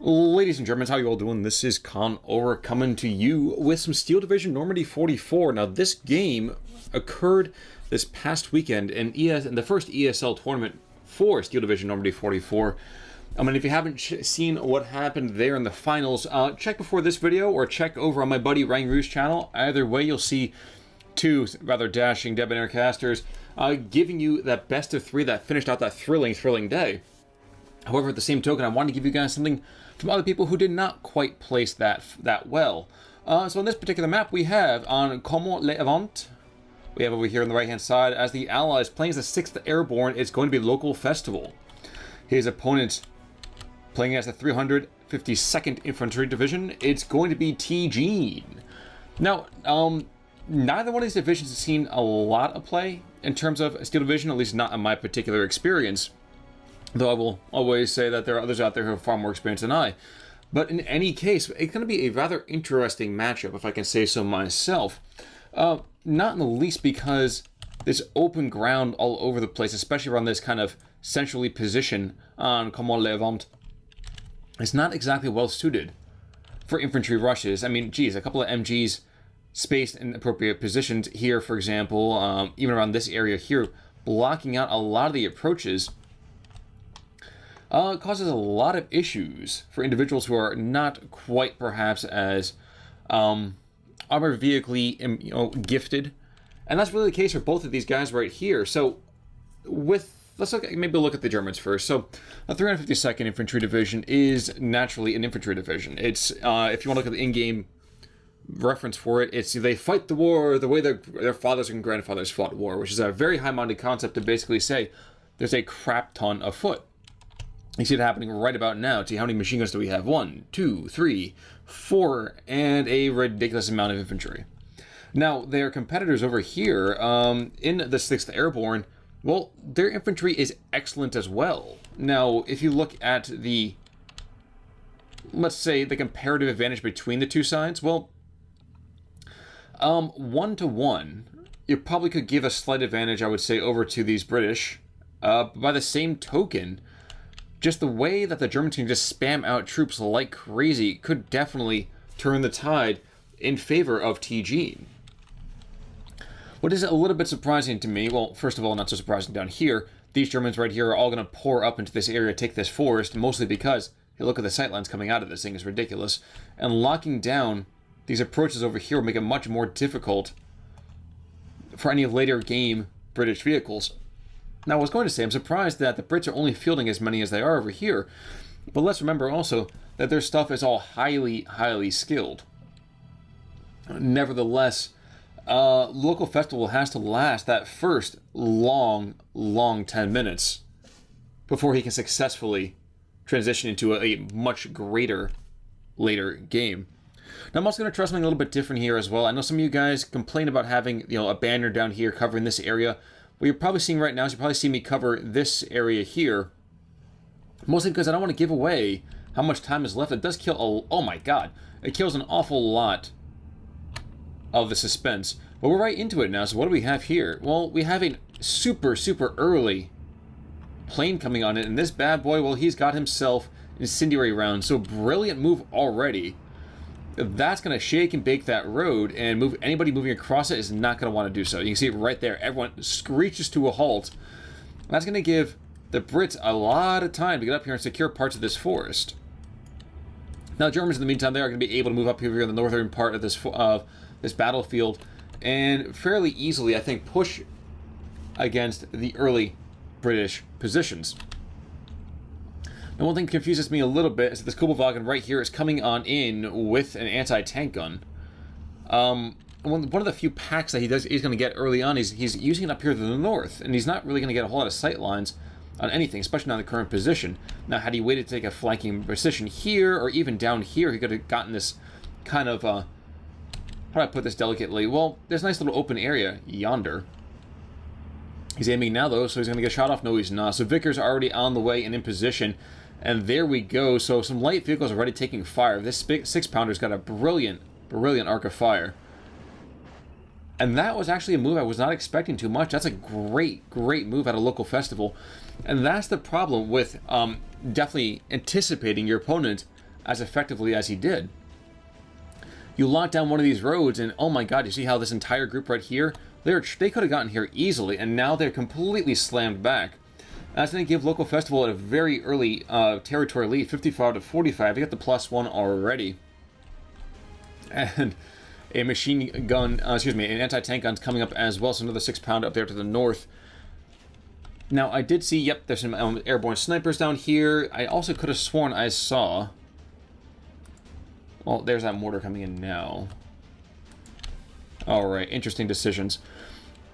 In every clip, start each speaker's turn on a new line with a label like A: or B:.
A: Ladies and Germans, how you all doing? This is Over coming to you with some Steel Division Normandy 44. Now, this game occurred this past weekend in the first ESL tournament for Steel Division Normandy 44. I mean, if you haven't seen what happened there in the finals, check before this video or check over on my buddy Rang Ru's channel. Either way, you'll see two rather dashing debonair casters giving you that best of three that finished out that thrilling day. However, at the same token, I wanted to give you guys something from other people who did not quite place that well. So on this particular map, we have on Comment l'Event, we have over here on the right-hand side, as the Allies playing as the 6th Airborne, it's going to be Local Festival. His opponent playing as the 352nd Infantry Division, it's going to be TJEEEN. Now, neither one of these divisions has seen a lot of play in terms of Steel Division, at least not in my particular experience. Though I will always say that there are others out there who have far more experience than I. But in any case, it's going to be a rather interesting matchup, if I can say so myself. Not in the least because this open ground all over the place, especially around this kind of centrally position on Comment l'Event, is not exactly well suited for infantry rushes. I mean, geez, a couple of MGs spaced in appropriate positions here, for example, even around this area here, blocking out a lot of the approaches. Causes a lot of issues for individuals who are not quite perhaps as armored vehicle gifted, and that's really the case for both of these guys right here. So let's maybe look at the Germans first. So the 352nd Infantry Division is naturally an infantry division. It's if you want to look at the in-game reference for it, it's they fight the war the way their fathers and grandfathers fought war, which is a very high-minded concept to basically say there's a crap ton afoot. You see it happening right about now. See, how many machine guns do we have? 1, 2, 3, 4, and a ridiculous amount of infantry. Now, their competitors over here in the 6th Airborne, well, their infantry is excellent as well. Now, if you look at the, let's say, the comparative advantage between the two sides, well, 1-to-1, you probably could give a slight advantage, I would say, over to these British. By the same token, just the way that the German team just spam out troops like crazy could definitely turn the tide in favor of TJEEEN. What is a little bit surprising to me, well, first of all, not so surprising down here, these Germans right here are all going to pour up into this area, take this forest, mostly because, if you look at the sightlines coming out of this thing, is ridiculous. And locking down these approaches over here will make it much more difficult for any later game British vehicles. Now, I was going to say, I'm surprised that the Brits are only fielding as many as they are over here. But let's remember also that their stuff is all highly skilled. Nevertheless, Local Festival has to last that first long 10 minutes before he can successfully transition into a much greater later game. Now, I'm also going to try something a little bit different here as well. I know some of you guys complain about having, a banner down here covering this area. What you're probably seeing right now is you probably see me cover this area here, mostly because I don't want to give away how much time is left. It does kill, oh my god, it kills an awful lot of the suspense. But we're right into it now, so what do we have here? Well, we have a super early plane coming on it, and this bad boy, well, he's got himself incendiary rounds, so brilliant move already. That's going to shake and bake that road, and anybody moving across it is not going to want to do so. You can see it right there. Everyone screeches to a halt. That's going to give the Brits a lot of time to get up here and secure parts of this forest. Now, Germans, in the meantime, they are going to be able to move up here in the northern part of this battlefield and fairly easily, I think, push against the early British positions. And one thing that confuses me a little bit is that this Kubelwagen right here is coming on in with an anti-tank gun. One of the few packs that he's going to get early on, he's using it up here to the north, and he's not really going to get a whole lot of sight lines on anything, especially not in the current position. Now, had he waited to take a flanking position here, or even down here, he could have gotten this kind of, how do I put this delicately? Well, there's a nice little open area yonder. He's aiming now, though, so he's going to get shot off. No, he's not. So Vickers are already on the way and in position. And there we go. So some light vehicles are already taking fire. This 6-pounder's got a brilliant arc of fire. And that was actually a move I was not expecting too much. That's a great move at a local festival. And that's the problem with definitely anticipating your opponent as effectively as he did. You lock down one of these roads, and oh my god, you see how this entire group right here, they could have gotten here easily, and now they're completely slammed back. That's going to give Local Festival a very early territory lead, 55 to 45. They got the +1 already. And a machine gun, an anti-tank gun's coming up as well, so another 6-pounder up there to the north. Now, I did see, yep, there's some airborne snipers down here. I also could have sworn I saw... Well, there's that mortar coming in now. Alright, interesting decisions.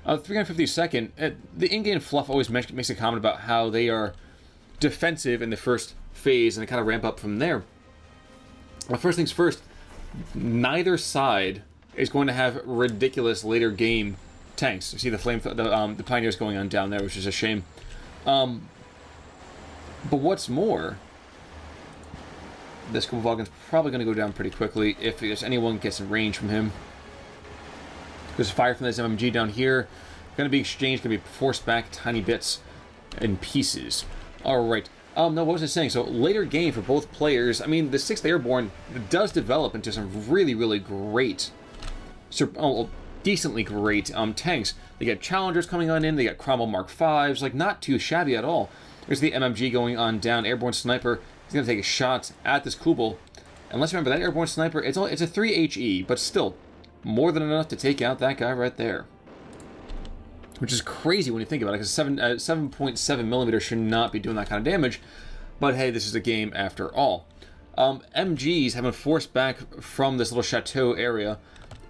A: 352nd, the in-game fluff always makes a comment about how they are defensive in the first phase, and they kind of ramp up from there. Well, first things first, neither side is going to have ridiculous later game tanks. You see the Pioneers going on down there, which is a shame. But what's more, this Kuvalgan's probably going to go down pretty quickly if there's anyone gets in range from him. There's fire from this MMG down here. Going to be exchanged, going to be forced back tiny bits and pieces. Alright. No, what was I saying? So, later game for both players. I mean, the 6th Airborne does develop into some really, really great, decently great tanks. They get Challengers coming on in. They got Cromwell Mark 5s. Like, not too shabby at all. There's the MMG going on down. Airborne Sniper. He's going to take a shot at this Kubel. And let's remember, that Airborne Sniper, it's a 3 HE, but still, more than enough to take out that guy right there. Which is crazy when you think about it, because 7.7 millimeter should not be doing that kind of damage. But hey, this is a game after all. MGs have been forced back from this little chateau area,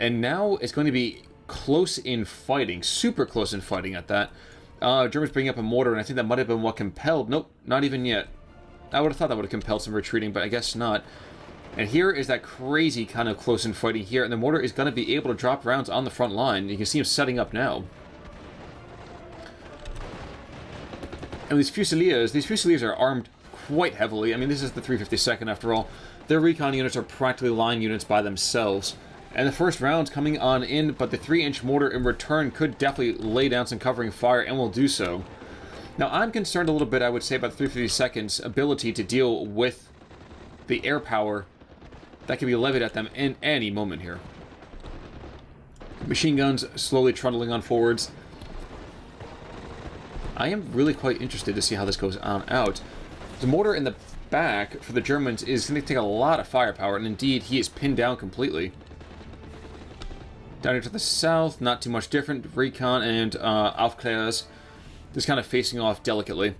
A: and now it's going to be close in fighting, super close in fighting at that. Germans bringing up a mortar, and I think that might have been what compelled. Nope, not even yet. I would have thought that would have compelled some retreating, but I guess not. And here is that crazy kind of close in fighting here, and the mortar is going to be able to drop rounds on the front line. You can see him setting up now. And these Fusiliers are armed quite heavily. I mean, this is the 352nd after all. Their recon units are practically line units by themselves. And the first round's coming on in, but the 3-inch mortar in return could definitely lay down some covering fire, and will do so. Now, I'm concerned a little bit, I would say, about the 352nd's ability to deal with the air power that can be levied at them in any moment here. Machine guns slowly trundling on forwards. I am really quite interested to see how this goes on out. The mortar in the back for the Germans is going to take a lot of firepower, and indeed, he is pinned down completely. Down here to the south, not too much different. Recon and Aufklärers just kind of facing off delicately.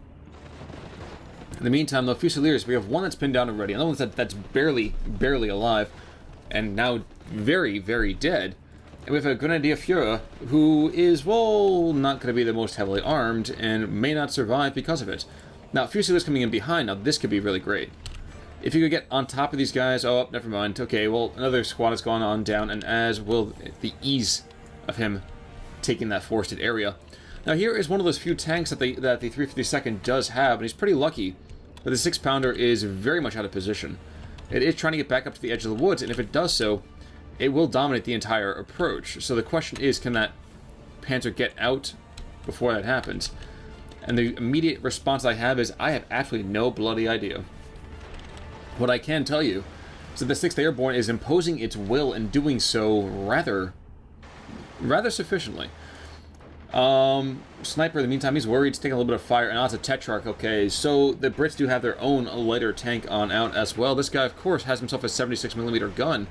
A: In the meantime, the Fusiliers, we have one that's pinned down already, another one that's barely alive, and now very, very dead. And we have a Grenadier Führer, who is, well, not going to be the most heavily armed, and may not survive because of it. Now, Fusiliers coming in behind, now this could be really great. If you could get on top of these guys, oh, never mind. Okay, well, another squad has gone on down, and as will the ease of him taking that forested area. Now, here is one of those few tanks that the 352nd does have, and he's pretty lucky. But the 6-pounder is very much out of position. It is trying to get back up to the edge of the woods, and if it does so, it will dominate the entire approach. So the question is, can that Panzer get out before that happens? And the immediate response I have is, I have absolutely no bloody idea. What I can tell you is that the 6th Airborne is imposing its will and doing so rather sufficiently. Sniper, in the meantime, he's worried. He's taking a little bit of fire, and now it's a Tetrarch. Okay, so the Brits do have their own lighter tank on out as well. This guy, of course, has himself a 76mm gun.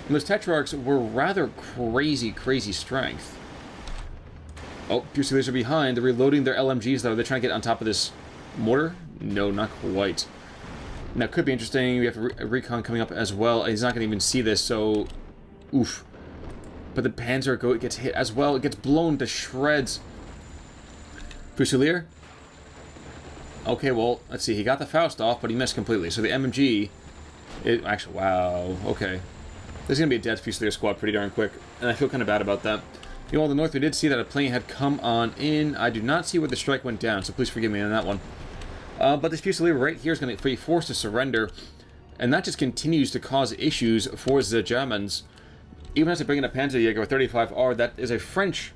A: And those Tetrarchs were rather crazy strength. Oh, Fusiliers are behind. They're reloading their LMGs, though. They're trying to get on top of this mortar? No, not quite. Now, it could be interesting. We have a recon coming up as well. He's not going to even see this, so... Oof. But the Panzer gets hit as well. It gets blown to shreds. Fusilier? Okay, well, let's see. He got the Faust off, but he missed completely. So the MMG... Actually, wow. Okay. This is going to be a dead Fusilier squad pretty darn quick. And I feel kind of bad about that. You know, on the north, we did see that a plane had come on in. I do not see where the strike went down, so please forgive me on that one. But this Fusilier right here is going to be forced to surrender. And that just continues to cause issues for the Germans. Even as they bring in a Panzerjäger 35R, that is a French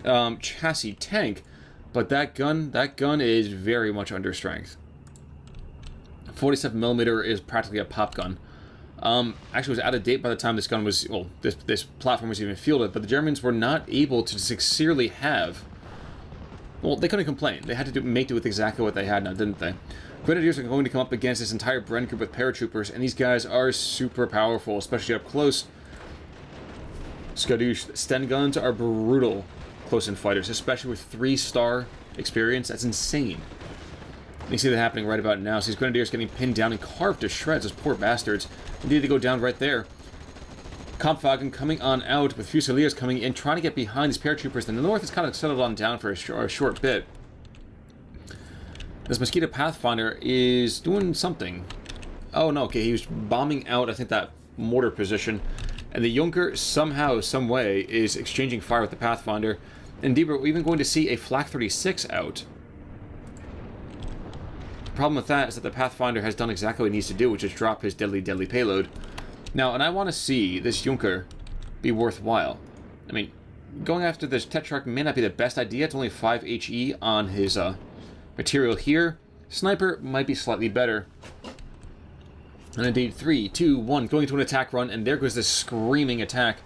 A: chassis tank. But that gun is very much under strength. 47mm is practically a pop gun. Actually, it was out of date by the time this gun was, well, this platform was even fielded, but the Germans were not able to sincerely have, well, they couldn't complain. They had to make do with exactly what they had now, didn't they? Grenadiers are going to come up against this entire Bren group with paratroopers, and these guys are super powerful, especially up close. Skadoosh Sten guns are brutal close-in fighters, especially with 3-star experience. That's insane. You see that happening right about now. So these Grenadiers getting pinned down and carved to shreds, those poor bastards. Indeed, they go down right there. Kampfwagen coming on out with Fusiliers coming in, trying to get behind these paratroopers. And the north is kind of settled on down for a short bit. This Mosquito Pathfinder is doing something. Oh no, okay, he was bombing out, I think, that mortar position. And the Junker, somehow, some way, is exchanging fire with the Pathfinder. Indeed, we're even going to see a Flak 36 out. The problem with that is that the Pathfinder has done exactly what he needs to do, which is drop his deadly, deadly payload. Now, and I want to see this Junker be worthwhile. I mean, going after this Tetrarch may not be the best idea. It's only 5 HE on his material here. Sniper might be slightly better. And indeed, 3, 2, 1, going into an attack run, and there goes this screaming attack.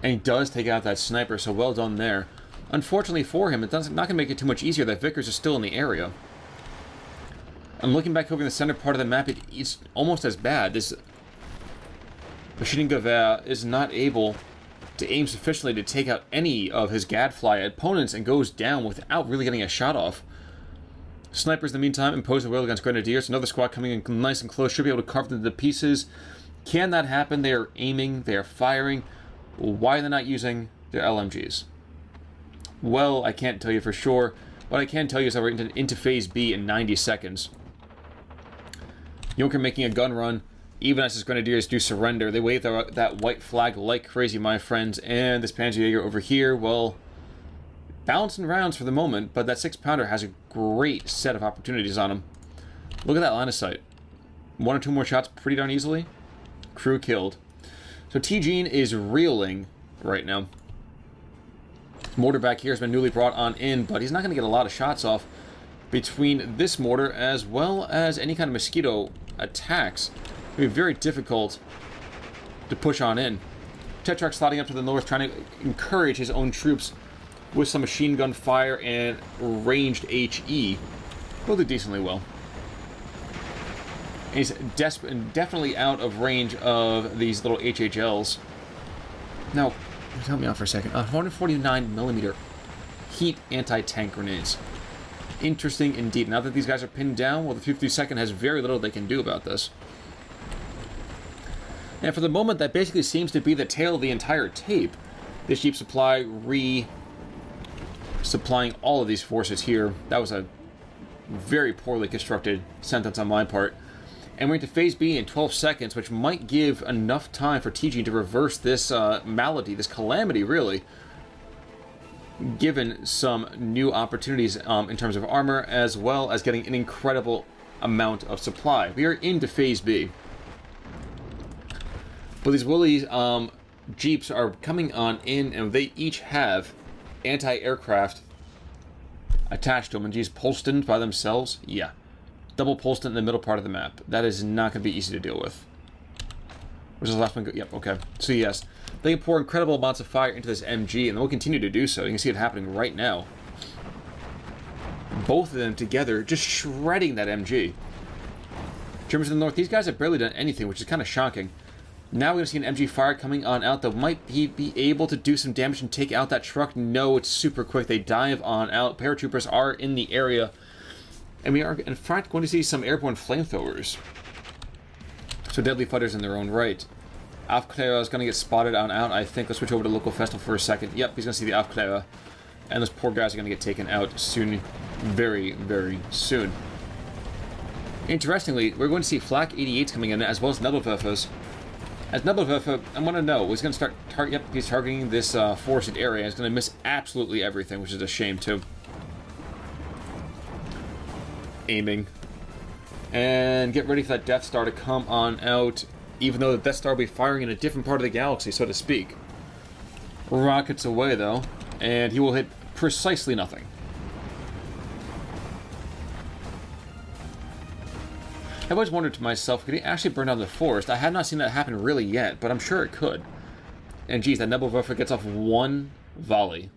A: And he does take out that sniper, so well done there. Unfortunately for him, it's not going to make it too much easier that Vickers is still in the area. And looking back over the center part of the map, it's almost as bad. This Maschinengewehr is not able to aim sufficiently to take out any of his Gadfly opponents and goes down without really getting a shot off. Snipers, in the meantime, impose the will against Grenadiers. Another squad coming in nice and close. Should be able to carve them to pieces. Can that happen? They are aiming. They are firing. Why are they not using their LMGs? Well, I can't tell you for sure. What I can tell you is that we're into Phase B in 90 seconds. Junker making a gun run. Even as his Grenadiers do surrender, they wave that white flag like crazy, my friends. And this Panzerjäger over here, well, balancing rounds for the moment, but that 6-pounder has a great set of opportunities on him. Look at that line of sight. 1 or 2 more shots pretty darn easily. Crew killed. So TJEEEN is reeling right now. Mortar back here has been newly brought on in, but he's not going to get a lot of shots off between this mortar as well as any kind of mosquito attacks. It'll be very difficult to push on in. Tetrarch sliding up to the north, trying to encourage his own troops with some machine gun fire and ranged HE. He'll do decently well. And he's definitely out of range of these little HHLs. Now, help me out for a second. 149mm heat anti-tank grenades. Interesting indeed. Now that these guys are pinned down, well, the 52nd has very little they can do about this. And for the moment, that basically seems to be the tale of the entire tape. This Jeep Supply supplying all of these forces here. That was a very poorly constructed sentence on my part. And we're into Phase B in 12 seconds, which might give enough time for TJEEEN to reverse this malady, this calamity, really, given some new opportunities in terms of armor, as well as getting an incredible amount of supply. We are into Phase B. But these Woolly Jeeps are coming on in, and they each have anti-aircraft attached to them. And geez, Polston by themselves? Yeah. Double Polston in the middle part of the map. That is not going to be easy to deal with. Where's the last one? Yep, okay. So yes, they can pour incredible amounts of fire into this MG, and they'll continue to do so. You can see it happening right now. Both of them together, just shredding that MG. Germans in the north, these guys have barely done anything, which is kind of shocking. Now we're going to see an MG fire coming on out, though. Might he be able to do some damage and take out that truck? No, it's super quick. They dive on out. Paratroopers are in the area. And we are, in fact, going to see some airborne flamethrowers. So deadly fighters in their own right. Aufklärer is going to get spotted on out, I think. Let's switch over to local festival for a second. Yep, he's going to see the Aufklärer. And those poor guys are going to get taken out soon. Very, very soon. Interestingly, we're going to see Flak 88s coming in, as well as Nebelwerfers. As Nebelwerfer, I want to know, he's going to start he's targeting this forested area. He's going to miss absolutely everything, which is a shame, too. Aiming. And get ready for that Death Star to come on out, even though the Death Star will be firing in a different part of the galaxy, so to speak. Rockets away, though, and he will hit precisely nothing. I've always wondered to myself, could he actually burn down the forest? I have not seen that happen really yet, but I'm sure it could. And geez, that Nebelwerfer gets off one volley.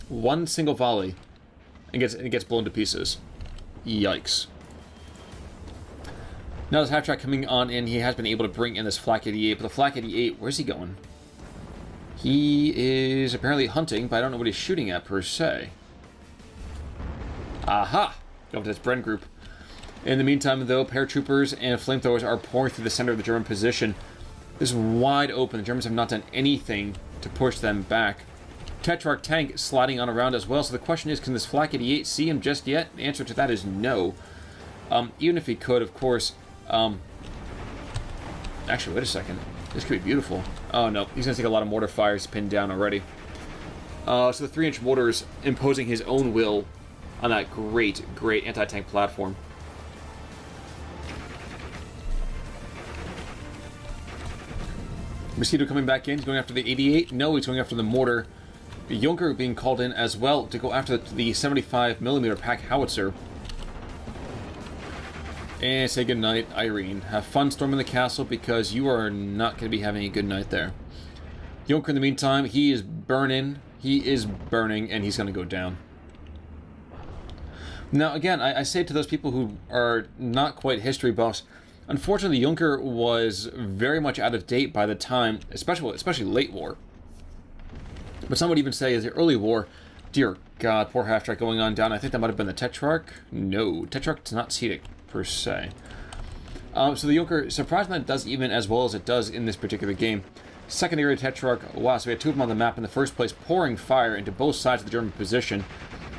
A: One single volley. And it gets blown to pieces. Yikes. Now this half-track coming on in, he has been able to bring in this Flak 88, but the Flak 88, where's he going? He is apparently hunting, but I don't know what he's shooting at per se. Aha! Go to this Bren group. In the meantime, though, paratroopers and flamethrowers are pouring through the center of the German position. This is wide open. The Germans have not done anything to push them back. Tetrarch tank sliding on around as well. So the question is, can this Flak 88 see him just yet? The answer to that is no. Even if he could, of course. Actually, wait a second. This could be beautiful. Oh, no. He's going to take a lot of mortar fires pinned down already. So the 3-inch mortars imposing his own will on that great, great anti-tank platform. Mosquito coming back in. He's going after the 88. No, he's going after the mortar. Junker being called in as well to go after the 75mm pack howitzer. And say goodnight, Irene. Have fun storming the castle because you are not going to be having a good night there. Junker, in the meantime, he is burning. He is burning, and he's going to go down. Now, again, I say to those people who are not quite history buffs, unfortunately, Junker was very much out of date by the time, especially late war. But some would even say, as the early war, dear God, poor half-track going on down. I think that might have been the Tetrarch. No, Tetrarch does not see it per se. So the Junker, surprisingly, does even as well as it does in this particular game. Secondary Tetrarch, wow, so we had two of them on the map in the first place, pouring fire into both sides of the German position.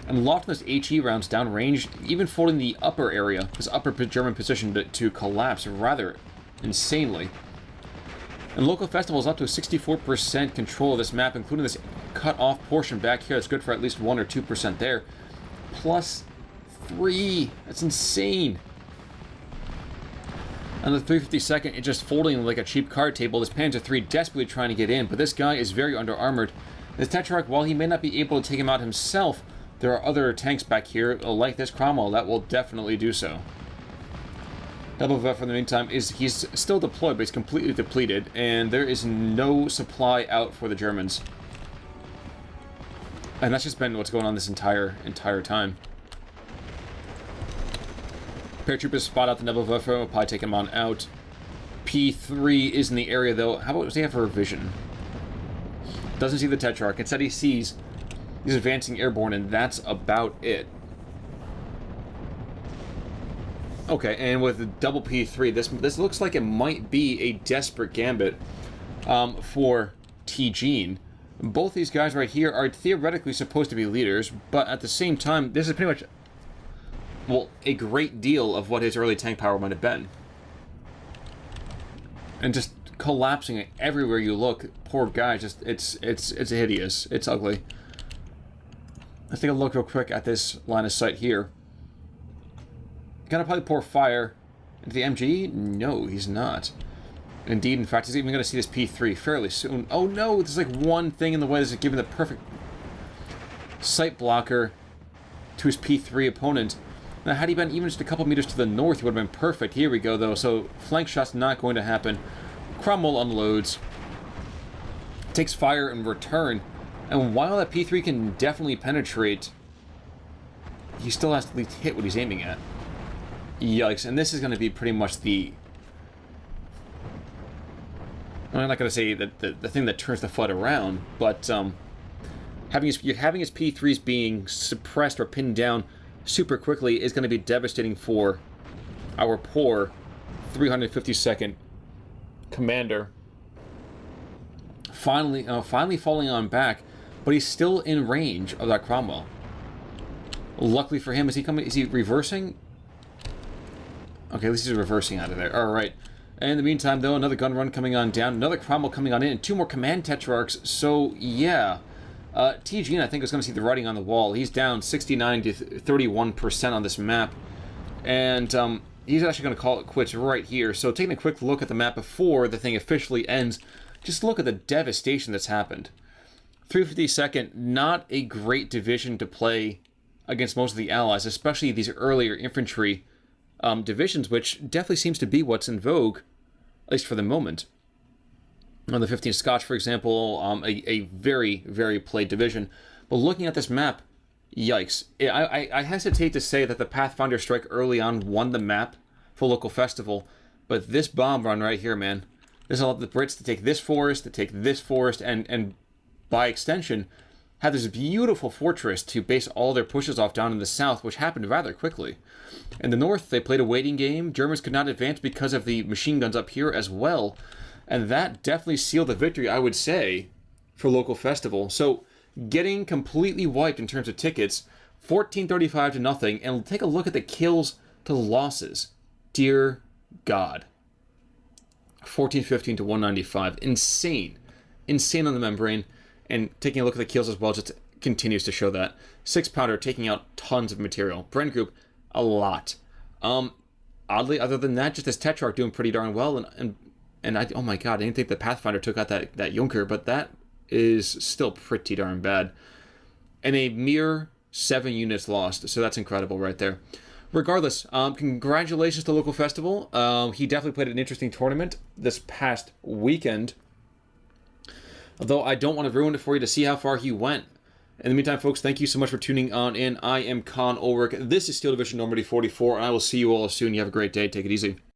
A: And lofting those HE rounds downrange, even folding the upper area, this upper German position, to collapse rather insanely. And local festival is up to a 64% control of this map, including this cut-off portion back here that's good for at least 1 or 2% there. Plus 3. That's insane. And the 352nd, it's just folding like a cheap card table. This Panzer III desperately trying to get in, but this guy is very under-armored. This Tetrarch, while he may not be able to take him out himself, there are other tanks back here, like this Cromwell, that will definitely do so. Nebelwerfer, in the meantime, he's still deployed, but he's completely depleted, and there is no supply out for the Germans. And that's just been what's going on this entire time. Paratroopers spot out the Nebelwerfer, will probably take him on out. P3 is in the area, though. How about what does he have for vision? Doesn't see the Tetrarch. Instead, he sees he's advancing airborne, and that's about it. Okay, and with the double P3, this looks like it might be a desperate gambit for TJEEEN. Both these guys right here are theoretically supposed to be leaders, but at the same time, this is pretty much, well, a great deal of what his early tank power might have been. And just collapsing everywhere you look. Poor guy, just it's hideous. It's ugly. Let's take a look real quick at this line of sight here. Gonna probably pour fire into the MG? No, he's not. Indeed, in fact, he's even gonna see this P3 fairly soon. Oh no, there's like one thing in the way that's giving the perfect sight blocker to his P3 opponent. Now, had he been even just a couple meters to the north, he would have been perfect. Here we go, though. So, flank shot's not going to happen. Cromwell unloads. Takes fire in return. And while that P3 can definitely penetrate, he still has to at least hit what he's aiming at. Yikes. And this is going to be pretty much the... I'm not going to say that the thing that turns the flood around, but having his P3s being suppressed or pinned down super quickly is going to be devastating for our poor 352nd commander. Finally falling on back, but he's still in range of that Cromwell. Luckily for him, is he reversing? Okay, at least he's reversing out of there. Alright. And in the meantime, though, another gun run coming on down, another Cromwell coming on in, and two more command Tetrarchs, so yeah. TJEEEN, I think, is going to see the writing on the wall. He's down 69 to 31% on this map. And he's actually going to call it quits right here. So taking a quick look at the map before the thing officially ends, just look at the devastation that's happened. 352nd, not a great division to play against most of the Allies, especially these earlier infantry divisions, which definitely seems to be what's in vogue, at least for the moment. On the 15th Scotch, for example, a very, very played division. But looking at this map, yikes. I hesitate to say that the Pathfinder strike early on won the map for local festival, but this bomb run right here, man, this allowed the Brits to take this forest, and by extension, have this beautiful fortress to base all their pushes off down in the south, which happened rather quickly. In the north, they played a waiting game. Germans could not advance because of the machine guns up here as well. And that definitely sealed the victory, I would say, for local festival. So getting completely wiped in terms of tickets, 1435 to nothing, and take a look at the kills to losses. Dear God. 1415 to 195. Insane. Insane on the membrane. And taking a look at the kills as well just continues to show that. 6-pounder taking out tons of material. Bren Group, a lot. Oddly, other than that, just this Tetrarch doing pretty darn well. And I, oh my God, I didn't think the Pathfinder took out that Junker, but that is still pretty darn bad. And a mere 7 units lost, so that's incredible right there. Regardless, congratulations to Local Festival. He definitely played an interesting tournament this past weekend. Although I don't want to ruin it for you to see how far he went. In the meantime, folks, thank you so much for tuning on in. I am Con Ulrich. This is Steel Division Normandy 44, and I will see you all soon. You have a great day. Take it easy.